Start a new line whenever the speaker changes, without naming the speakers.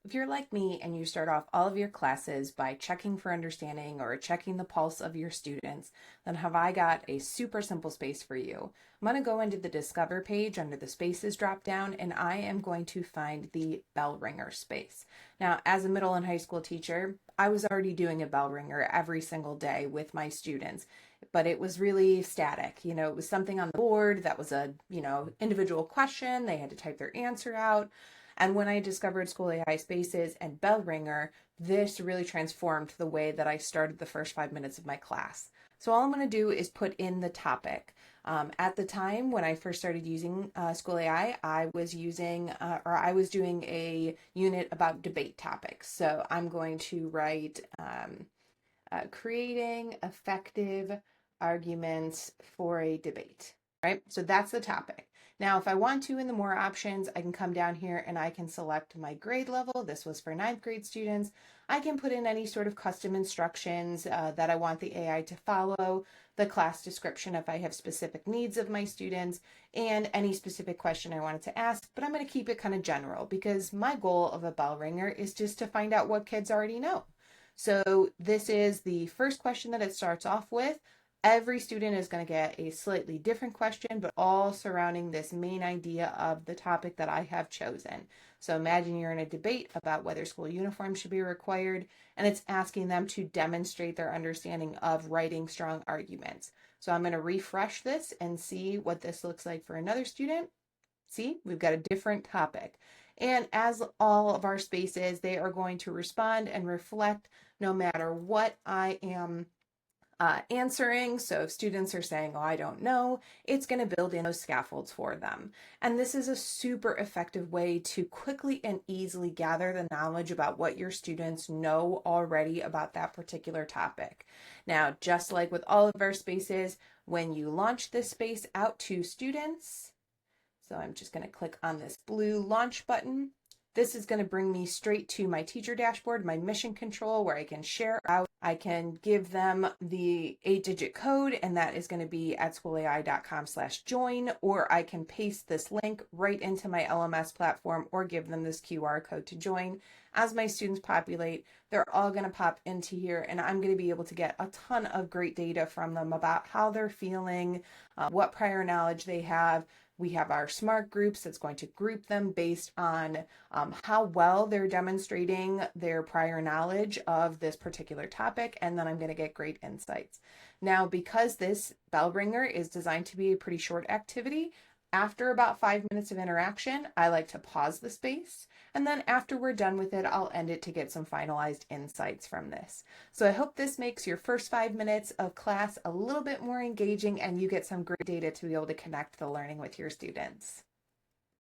If you're like me and you start off all of your classes by checking for understanding or checking the pulse of your students, then have I got a super simple space for you. I'm going to go into the Discover page under the Spaces drop down, and I am going to find the Bellringer space. Now, as a middle and high school teacher, I was already doing a Bellringer every single day with my students, but it was really static. It was something on the board that was a, individual question. They had to type their answer out. And when I discovered SchoolAI Spaces and Bellringer, this really transformed the way that I started the first 5 minutes of my class. So all I'm going to do is put in the topic. At the time when I first started using SchoolAI, I was doing a unit about debate topics. So I'm going to write creating effective arguments for a debate, right? So that's the topic. Now, if I want to, in the more options, I can come down here and I can select my grade level. This was for ninth grade students. I can put in any sort of custom instructions that I want the AI to follow, the class description if I have specific needs of my students, and any specific question I wanted to ask. But I'm going to keep it kind of general because my goal of a bell ringer is just to find out what kids already know. So this is the first question that it starts off with. Every student is going to get a slightly different question, but all surrounding this main idea of the topic that I have chosen. So imagine you're in a debate about whether school uniforms should be required, and it's asking them to demonstrate their understanding of writing strong arguments. So I'm going to refresh this and see what this looks like for another student. See, we've got a different topic. And as all of our spaces, they are going to respond and reflect no matter what I am answering. So if students are saying, oh, I don't know, it's going to build in those scaffolds for them. And this is a super effective way to quickly and easily gather the knowledge about what your students know already about that particular topic. Now, just like with all of our spaces, when you launch this space out to students, so I'm just going to click on this blue launch button. This is going to bring me straight to my teacher dashboard, my mission control, where I can share out. I can give them the 8-digit code, and that is going to be at schoolai.com/join, or I can paste this link right into my LMS platform or give them this QR code to join. As my students populate, they're all going to pop into here, and I'm going to be able to get a ton of great data from them about how they're feeling, what prior knowledge they have. We have our SMART groups that's going to group them based on how well they're demonstrating their prior knowledge of this particular topic, and then I'm going to get great insights. Now, because this Bellringer is designed to be a pretty short activity, after about 5 minutes of interaction, I like to pause the space, and then after we're done with it, I'll end it to get some finalized insights from this. So I hope this makes your first 5 minutes of class a little bit more engaging and you get some great data to be able to connect the learning with your students.